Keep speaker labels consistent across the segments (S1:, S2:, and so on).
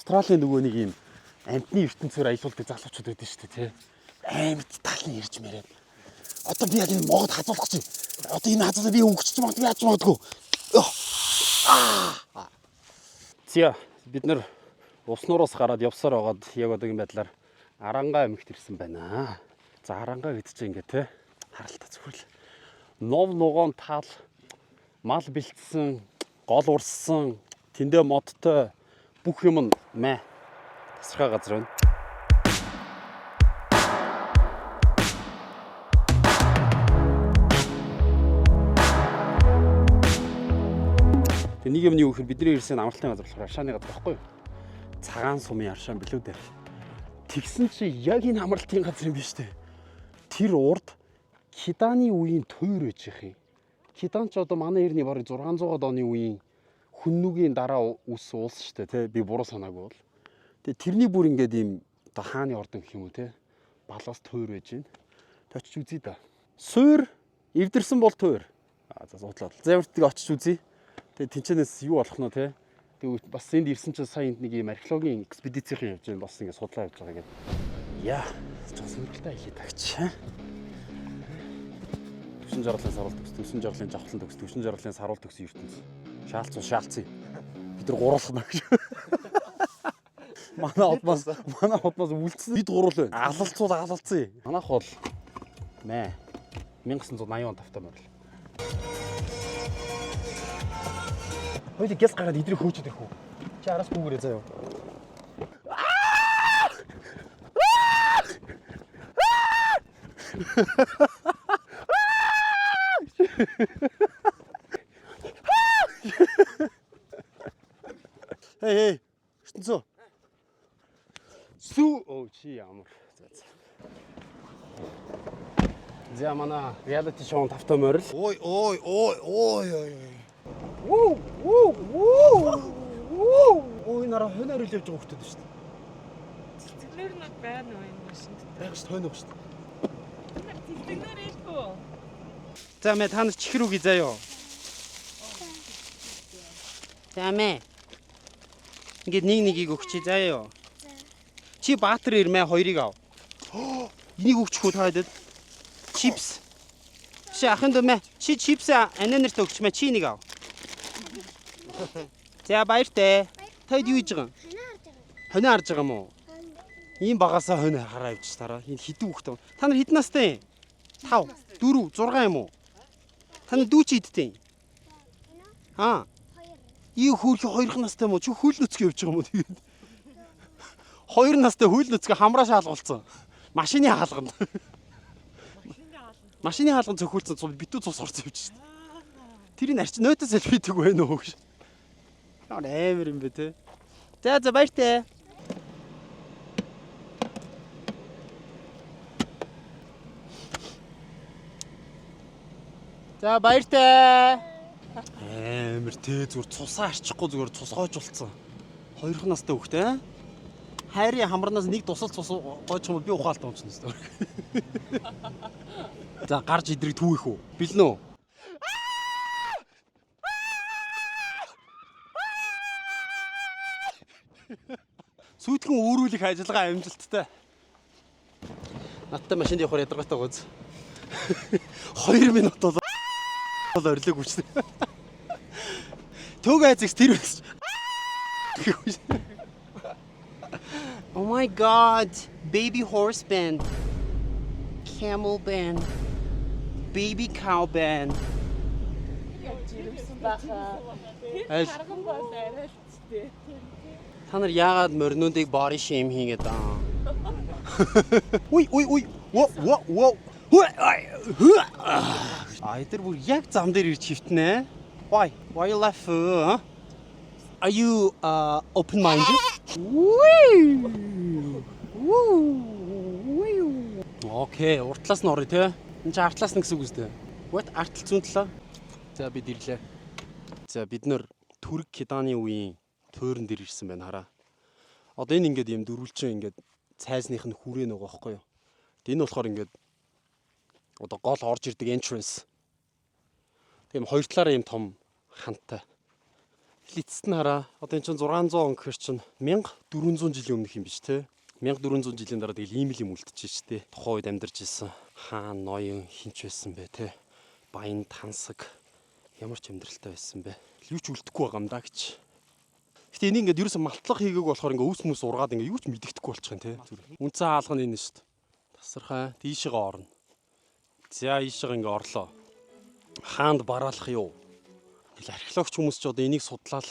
S1: Австралийн нөгөө нэг юм амтны ертөнцөөр аялуулдаг залуучууд байдаг шүү дээ, тий. Амар талын ирж мэрээд. Одоо би яг энэ могод хазуулах чинь. Одоо энэ хазуулаа би өгч ч магадгүй яаж магадгүй. За бид нар уснуураас гараад явсаар байгаад яг одоогийн байдлаар Арангаа аймагт ирсэн байна. За Арангаа гэдэг чинь ингээ тий харалтаа зөвхөрл. Нов нугоон тал мал бэлдсэн, гол урссан, тэндээ модтой бүх юм мэ тасархай газар байна. Тэг нэг юм юу гэхээр бидний ирсэн амралтын газар болохоор аршааны газар байхгүй юу? Цагаан сумын аршаан билүү дээр. Тэгсэн чи яг энэ амралтын газар юм биш үү? Тэр урд Киданы үеийн тойр байж их юм. Кидан ч одоо манай эртний барыг 600-аад оны үеийн хүннүгийн дараа үссэн улс шүү дээ, тий. Би буруу санаагүй бол. Тэгээ тэрний бүр ингээд ийм одоо хааны ордон гэх юм уу, тий. Балаас тойр байж байна. Очиж үзье да. Суур эвдэрсэн бол тойр. За судлаа. За ямар тийг очиж үзье. Тэгээ тэнчэнээс юу болох нь тий. Тэгээ бас энд ирсэн чинь сая энд нэг ийм археологийн экспедицийн явж байгаа бас ингээд судлаа явж байгаа гэдэг. Яа, сонирхолтой ихий тагч. Түвшин жаргалын саруулт төгс, түвшин жаргалын жавхлан төгс, түвшин жаргалын саруулт төгс ертөнц. Шаалцсан. Бид нар гуруулах гэж. Манай хотмоос үлдсэн. Бид гурвал байна. Алалцсан. Манайх бол мэ 1980 он тавтай морил. Хоёул гэс гараад идрийг хөөчөд ирэх үү? Чи араас гүүгээрээ заяа. Хей. Ертөнцөө. Сүү оо чи ямар. За манай reality show тавтай морил.
S2: Ой.
S1: Ой нара хоноор л явж байгаа хөлтөд шүү дээ.
S3: Цэцгэлэр нь байна уу энэ машинд?
S1: Яг ч хойно шүү дээ.
S3: Цэцгэлэр ээлгүй.
S1: За мэ та нар чихэр үгүй заяа. За мэ. Ингээд нэгийг өгчий заяа. Чи баатар ирмэ хоёрыг ав. Энийг өгчихгүй та хэдэд. Чипс. Чи ахын дэмэ. Чи чипс ананерт өгчмэ чи энийг ав. За баяртай. Тад юу хийж байгаа юм? Хоноо харж байгаа юм уу? Ийм багасаа хоноо хараа явж тараа. Энэ хідэн хүүхдээ. Та нар хэдэн настай? 5, 4, 6 юм уу? Та нар дүү чи хэдтэй? Аа. Ий хөөх 2 настай юм уу? Чи хөл нүцгэн явж байгаа юм уу тэгээд? 2 настай хөл нүцгэн хамраа шаалгуулсан. Машины хаалганд. Машины хаалганд цохиулсан битүү цус орсон явж шээ. Тэрийг арч нойтос салбидаг байна уу гэж. Амар юм бэ те. За баяртай. За баяртай. Амар те зүгээр цусаа арчихгүй зүгээр цус гойжулцсан. 2 настай хүүхдээ. Хайрын хамарнаас нэг тусал цус гойч юм би ухаалт унцсан шүү дээ. За гарч идрийг түүх үү? Бэлнэ үү? Сүйтгэн өөрүүлэх ажиллагаа амжилттай. Надтай машинд явахаар ядаргаатай гоц. 2 минут бол орилог хүчтэй. Төг айзэгс тэр байсан. Oh my god, baby horse band. Camel band. Baby cow band.
S3: Харган бол арайлцтэй.
S1: Та нар яагаад моринуудыг body shame хийгээд аа? Уй. Во. Тэр бүр яг зам дээр ирж хөвтнэ. Why you laugh? Huh? Are you open minded? Окей, уртлаас нь орё те. Энд чи артлаас нь гэсэн үг үстэй. What артл зүүн талаа? За бид ирлээ. За бид нэр Түрк Киданы үеийн тойрон дээр ирсэн байна хараа. Одоо энэ ингээд юм дөрвөлчин ингээд цайзных нь хүрээ нөгөө байхгүй юу. Энэ болохоор ингээд одоо гол орж ирдэг entrance. Тийм хоёр талаараа юм том хантай. эцэст нь хараа. Одоо энэ чинь 600 он гэхэр чинь 1400 жилийн өмнөх юм биш те. 1400 жилийн дараа тэгэл ийм л юм үлдчихэж штэ. Тухайн үед амьдарч исэн хаан, ноён хинч байсан бэ те. Баян тансаг ямар ч амьдралтай байсан бэ. Юу ч үлдэхгүй байгаа юм да гэж. Гэтэ энийг ингээд ерөөсө малтлах хийгээг болохоор ингээд өөс мөс ургаад ингээд юу ч мэддэхгүй болчих юм те. Үнцэн хаалга нь энэ штэ. Тасархай тийшээгээ орно. За ийшээгээ ингээд орлоо. Хаанд бараалах юу? Тэгэл археологч хүмүүс ч одоо энийг судлаад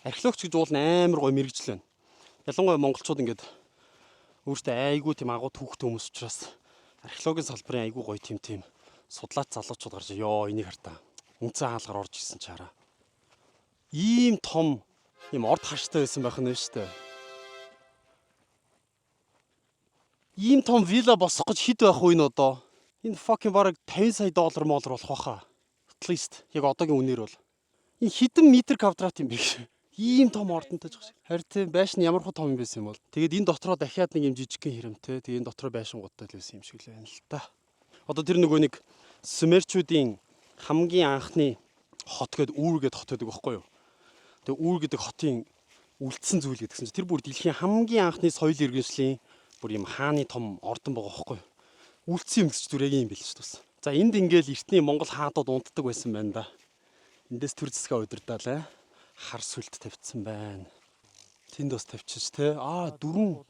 S1: археологч гэж уул амар гой мэрэгжил байна. Ялангуяа монголчууд ингээд өөртөө айгүй тийм агуу түүхтэй хүмүүс учраас археологийн салбарын айгүй гой тийм судлаач залуучууд гарч ёо энийг хартаа. Үнцэн хаалгаар орж исэн ч хараа. Ийм том ийм орд хаштай байсан байх нь шүү дээ. Ийм том вилла босох гэж хэд байх вэ энэ одоо? Энэ fucking бараг 50 сая доллар молор болох байхаа. At least яг одоогийн үнээр бол энэ хэдэн метр квадрат юм бэ гэж. Ийм том ордонтой жах шиг. Харин тийм байшин ямар хөө том юм байсан юм бол. Тэгээд энэ дотроо дахиад нэг юм жижигхэн хэрэмтэй. Тэгээд энэ дотроо байшингуудтай л байсан юм шиг л байна л та. Одоо тэр нөгөө нэг Сумерчүүдийн хамгийн анхны хот гэдэг үүр гэдэг хот байдаг байхгүй юу? Тэгээ үүр гэдэг хотын үлдсэн зүйл гэдгсэн чинь тэр бүр дэлхийн хамгийн анхны соёл иргэншлийн бүр юм хааны том ордон байгаа байхгүй юу? Үлдсэн юм гэж зүрэг юм бэл ч тус. За энд ингээл эртний Монгол хаадууд унтдаг байсан байна да. Эндээс төр засгаа удирдаалаа. Хар сүлт тавьчихсан байна. Тэнд бас тавьчих те. Дөрвөн.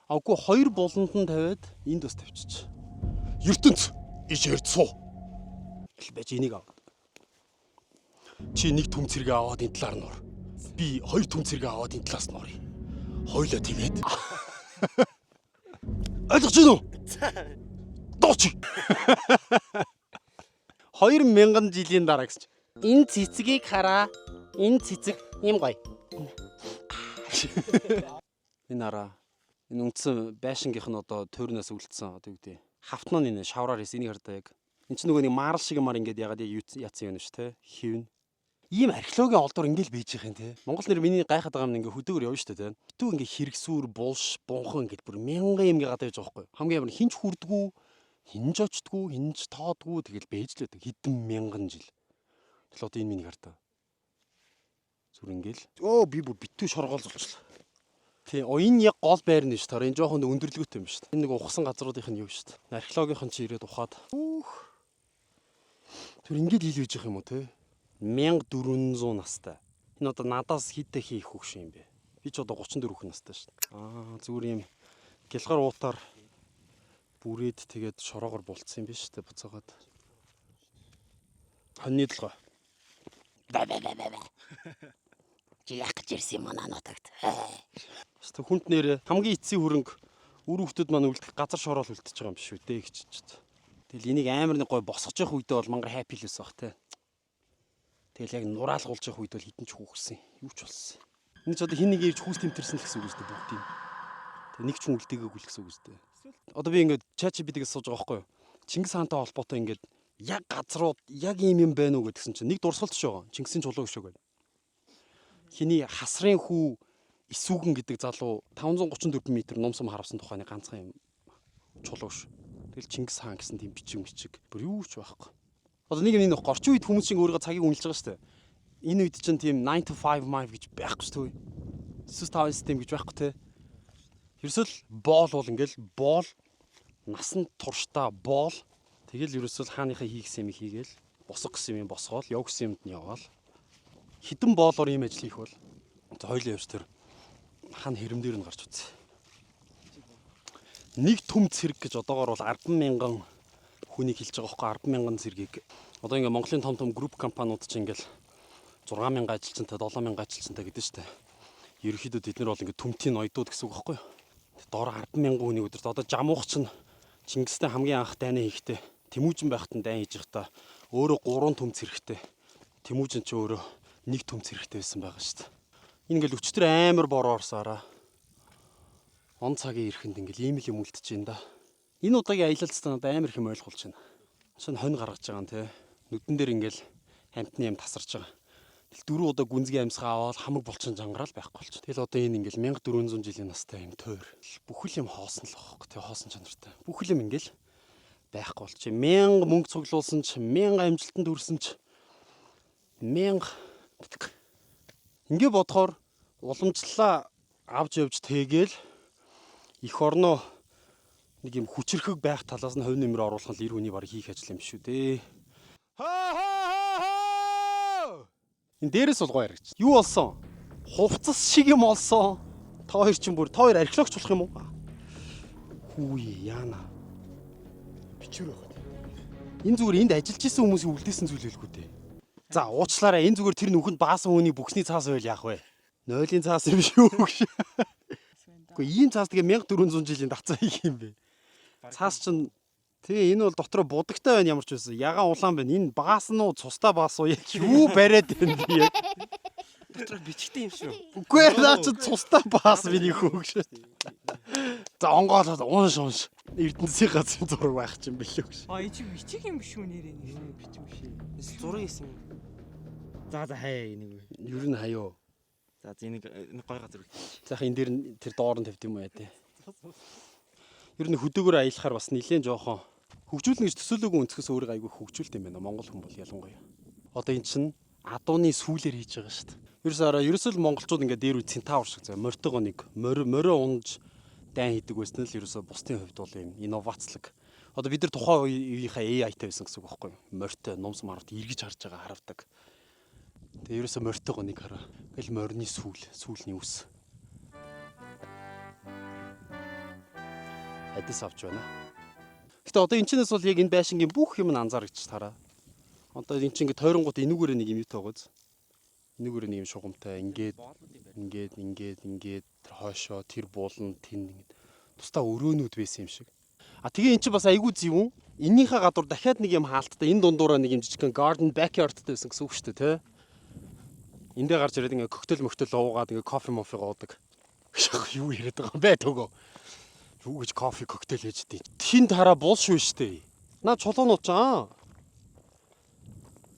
S1: Аггүй хоёр буланд нь тавиад энд бас тавьчих. ертөнц иш эрд суу. Байж энийг аваад. Чи нэг түн цэрэг аваад энэ талаар нуур. Би хоёр түн цэрэг аваад энэ талаас нууръя. Хойлоо тэгээд. Ойлгож байна уу? Дооч. 2000 жилийн дараа гэж. Энэ цэцгийг хараа. Энэ цэцэг юм гоё. Энэ хараа. Энэ үндсэн байшингийнх нь одоо тойрноос үлдсэн одоо юу гэдэг. Хавтнаа энэ шавраар хийс энийг хардаа яг. Энд чинь нөгөө нэг марл шиг юмар ингээд ягаад яатсан юм шүү те. Хивнэ. Ийм археологийн олдор ингээл бийж их юм те. Монгол нэр миний гайхаад байгаа юм ингээ хөдөөгөр явна шүү те. Битүү ингээ хэрэгсүүр, булш, бунхан ингээд бүр мянган юм гаад байж байгаа байхгүй. Хамгийн ямар хинч хүрдгүү, хинж очдгүү, хинж тоодгүү тэгэл бэж л байдаг. Хэдэн мянган жил. Тэгэл одоо энэ миний хартаа. Зүр ингээл. Би бүр битүү шоргоол зулчлаа. Тий, энэ яг гол байр нь шүү дээ. Энэ жоохон өндөрлөгөөтэй юм шүү дээ. Энэ нэг ухсан газруудынх нь юу шүү дээ. Археологийнх нь чи ирээд ухаад. Тэр ингээд ил үйж юм уу те? 1400 настай. Энэ одоо надаас хідээ хийх хөвш юм бэ? Би ч одоо 34 хүн настай шүү дээ. Зүгээр юм гэлгар уутаар бүрээд тэгээд шороогоор булцсан юм биш үү буцаагаад. Хоньны толгой. Чи яах гэж ирсэн юм аа нотагт. Хүнд нэр хамгийн эцсийн хөрөнгө үр хөвгтөд маань үлдэх газар шороол үлдчихэж байгаа юм биш үү дээ гэж. Тэгэл энийг амар нэг гой босгож явах үедээ бол мангар хайпи л байсан бах те. Тэгэл яг нураалгуулж явах үед бол хитэн ч хүүхсэн. Юу ч болсон. Энэ ч одоо хин нэг ирж хүүс тэмтэрсэн л гэсэн үг үстэй бүгдийг. Тэг нэг ч хүн үлдээгээгүй л гэсэн үг үстэй. Одоо би ингээд ChatGPT-гээс сууж байгаа байхгүй юу? Чингис хаантай холбоотой ингээд яг газрууд яг ийм юм байна уу гэдгсэн чинь нэг дурсгалч байгаа. Чингисийн чулуу өшөөг байна. Хиний хасрын хүү Исүгэн гэдэг залуу 534 м нумсам харавсан тухайны ганцхан юм чулуу ш. Тэгэл Чингис хаан гэсэн тийм бичиг. Бүр юу ч байхгүй. Одоо нэг юм энэ горчин үед хүмүүс шиг өөрийгөө цагийг үнэлж байгаа шүү дээ. Энэ үед чинь тийм 9 to 5 mile гэж байхгүй шүү дээ. Систем систем гэж байхгүй те. Ерөөсөл боол бол ингээл боол насан туршдаа боол тэгэл ерөөсөл хааныхаа хийгсэн юм хийгээл босох гэсэн юм босгоол яв гэсэн юмд нь яваал. Хідэн боолоор ийм ажил хийх бол хоёлын явж тэр хаан хэрэмдээр нь гарч үзье. Нэг төм цэрэг гэж одоогоор бол 100000 хүнийг хэлж байгаа байхгүй 100000 цэргийг. Одоо ингээ Монголын том групп компаниуд чинь ингээл 6000 ажилчинтай 7000 ажилчинтай гэдэг шүү дээ. Ерөнхийдөө тэд нар бол ингээ төмтийн ноёдууд гэсэн үг байхгүй юу? Дор 100000 хүнийг өдөрт одоо жамуух чинь Чингистэй хамгийн анх дайнаа хийхдээ Тэмүүжин байхад нь дайн хийж байхдаа өөрөө 3 төм цэрэгтэй. Тэмүүжин ч өөрөө 1 төм цэрэгтэй байсан байгаа шүү дээ. Ингээл өчтөр амар бороо орсоораа. Он цагийн ирэхэнд ингээл ийм л юм үлдэж байна да. Энэ удаагийн аялалцтай надад амар их юм ойлгуулж байна. Шинэ хонь гаргаж байгаа юм те. Нүдэн дээр ингээл хамтны юм тасарч байгаа. Тэгэл 4 удаа гүнзгий амьсгаа аваад хамаг булчин жангараал байхгүй болчих. Тэгэл одоо энэ ингээл 1400 жилийн настай юм тойр. Бүхэл юм хоосон л байхгүй те хоосон чанартай. Бүхэл юм ингээл байхгүй болчих. 1000 мөнгө цуглуулсан ч 1000 амжилтанд хүрсэн ч 1000 Ингээ бодохоор уламжлалаа авч явж тэгээл эх орноо нэг юм хүчрхэг байх талаас нь хувь нэмэр оруулах нь л эр хүний баг хийх ажил юм шүү дээ. Энэ дээрээс бол гоё яригч. Юу болсон? Хувцас шиг юм олсон. Та хоёр чинь бүр та хоёр археологч болох юм уу? Хүү яана. Бичвэр байгаа. Энэ зүгээр энд ажиллаж исэн хүмүүсийн үлдээсэн зүйл хэлгүй дээ. За уучлаарай, энэ зүгээр тэр нүхэнд баасан хүний бүхний цаас байл яах вэ? Нойлын цаас юм шүү гэж. Гэхдээ ийм цаас тэгээ 1400 жилийн давцаа хийх юм бэ. Цаас чинь тэгээ энэ бол дотроо будагтай байна ямар ч байсан. Ягаан улаан байна. Энэ баасан уу, цустай баас уу яг юу бариад байна би яг.
S2: Дотроо бичгтэй юм шүү.
S1: Үгүй наа чи цустай баас миний хөөгш. За онгоолоод унш. Эрдэнэсийн газрын зураг байх чинь билүү гэж.
S3: Энэ чи бичих юм биш үү нэрээ нэг.
S2: Бичиг биш. Зураг хийсэн юм. За хай энийг.
S1: Ер нь хаяа.
S2: За энийг гой газар үх.
S1: Заах энэ дээр тэр доор нь тавьд юм уу яа те. Ер нь хөдөөгөр аялахаар бас нэлээд жоохон хөгжүүлнэ гэж төсөөлөөгүй өнцгөөс өөрийгөө айгүй хөгжүүлт юм байна. Монгол хүн бол ялангуяа. Одоо эн чинь адууны сүүлээр хийж байгаа шүү дээ. Ерөөсөө л монголчууд ингээд дээр үе центавр шиг заа морьтойгоо нэг морио унж дайн хийдэг байсан л ерөөсөө бусдын хувьд бол юм инновацлог. Одоо бид нар тухайн үеийнхээ AI-тай байсан гэсэн үг байхгүй юу? Морьтой нумс март эргэж харж байгаа харавдаг. Тэгээ ерөөсөө морьтойгоо нэг хараа. Тэгэл морины сүүлний үс. Адис авч байна. Гэтэ одоо энэ чинээс бол яг энэ байшингийн бүх юм анзаарч тараа. Одоо энэ чинь ингээд тойронгууд энүүгээрээ нэг юм юутай байгааз. Энүүгээрээ нэг юм шугамтай ингээд тэр хойшоо тэр буулна тэн ингээд тусдаа өрөөнүүд байсан юм шиг. Тэгээ эн чинь бас айгүй зэвүүн. Эннийхээ гадуур дахиад нэг юм хаалттай энэ дундуураа нэг юм жижигхэн garden backyardтай байсан гэсэн үг шүү дээ, тэ. Эндээ гарч ирээд ингээд коктейл уугаад ингээд кофе уудаг. Юу яриад байгаа юм бэ төгөө. Юу гэж кофе коктейл хийж дээ. Тин тараа булш шүү дээ. Наа чулуунууд чаа.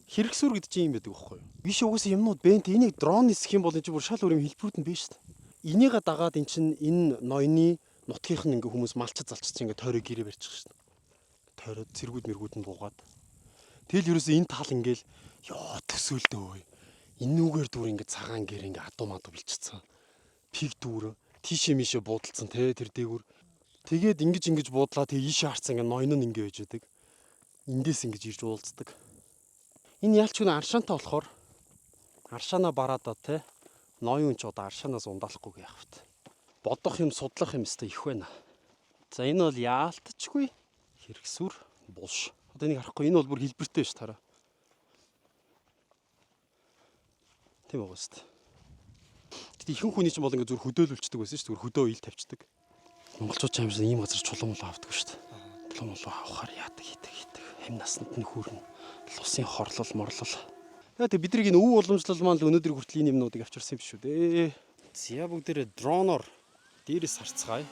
S1: Хэрэгсүр гэдэг чинь юм байдаг байхгүй юу? Биш угсаа юмнууд бэнт энийг дрон нисэх юм бол энэ чинь бүр шал өөр юм хэлбэрүүд нь биш шүү дээ. Энийгээ дагаад эн чинь энэ ноёны нутгийнх нь ингээ хүмүүс малчд залчиж ингээ тойроо гэрээ барьчих шүү дээ. Тойроо цэргүүд мэргүүд нь буугаад. Тэгэл ерөөсөө энэ тал ингээл ёо төсөөлдөө. Энүүгээр дүр ингээ цагаан гэр ингээ адуу мадуу билчицсэн. Пиг дүүр тийшээ мишээ буудалцсан те тэр дээгүр. Тэгээд ингэж буудлаа тэгээ ийшээ харцсан ингээ ноён нь ингээ байж байдаг. Эндээс ингээ ирж уулздаг. Энэ яалч хүн аршаантай болохоор аршаанаа бараадаа те ноён ч одоо аршаанаас ундаалахгүй яах вэ? Бодох юм судлах юм өстой их байна. За энэ бол яалтчгүй хэрэгсүр булш. Одоо энийг харахгүй энэ бол бүр хэлбэртэй ш тараа. Тийм байгаа шүү дээ. Гэтэл ихэнх хүний чинь бол ингээ зүр хөдөөлүүлцдэг байсан ш. Зүр хөдөө ил тавьчихдаг. Монголчууд ч аимшаа ийм газар чулуун муу авдаг ш. Чулуун муу авахаар яадаг хийдэг. Хам насанд нь хүүрнэ. Лусын хорлол морлол. Яа тэг бидний энэ өв уламжлал маань л өнөөдөр хүртэл энэ юмнуудыг авчирсан юм биш үү дээ. Зя бүгдээрээ дроноор дээрээс харцгаая.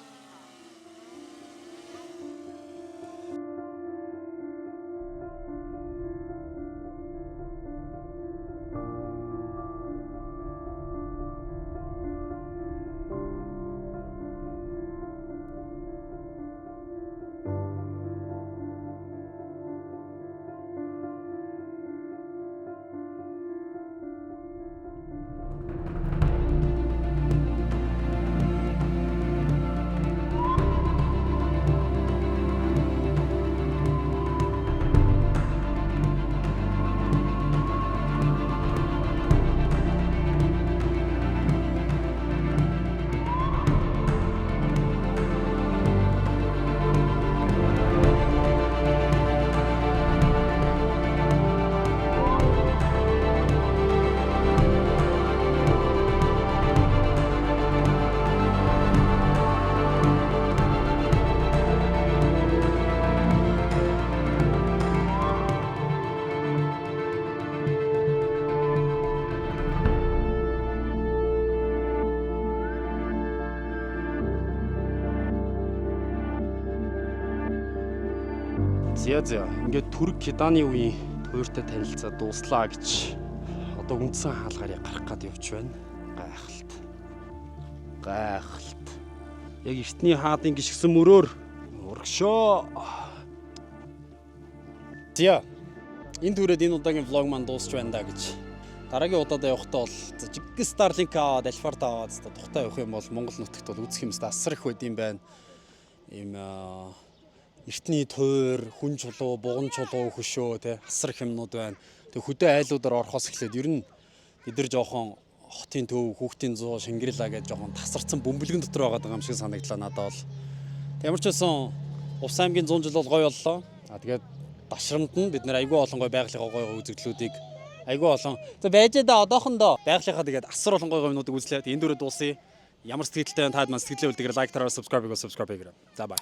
S1: За ингээд Түрк Кеданы үеийн туйртай танилцаа дууслаа гэж одоо үндсэн хаалгаар гарах гээд явж байна. Гайхалт. Яг эртний хаадын гიშгсэн мөрөөр урагшоо. За энэ түрээд энэ удаагийн влог маань дуусч байна да гэж Дараагийн удаад явахдаа бол жиг Starlink аваад Alpha-д аваад тухтай явах юм бол Монгол нутагт бол үзэх юмстай асар их байд юм байна. Ийм эртний тойр, хүн чулуу, буган чулуу, хөшөө тий асар их юмнууд байна. Тэг хөдөө айлуудаар орохоос эхлээд ер нь бид нар жоохон хотын төв, хүүхдийн зуу, Шангрила гэж жоохон тасарсан бөмбөлгөн дотор байгаа юм шиг санагдлаа надад бол. Ямар ч байсан Увс аймгийн 100 жил бол гоё боллоо. Тэгээд дашрамд нь бид нэр айгүй олон гоё байгалийнхаа гоё үзэгдлүүдийг айгүй олон. За байж да одоохондоо байгалийнхаа тэгээд асар олон гоё юмнуудыг үзлээ. Энэ дөрөв дуусъя. Ямар сэтгэлтэй таад маань сэтгэлээ үлдээгэр лайк тараа subscribe хийгээрэй. За бай.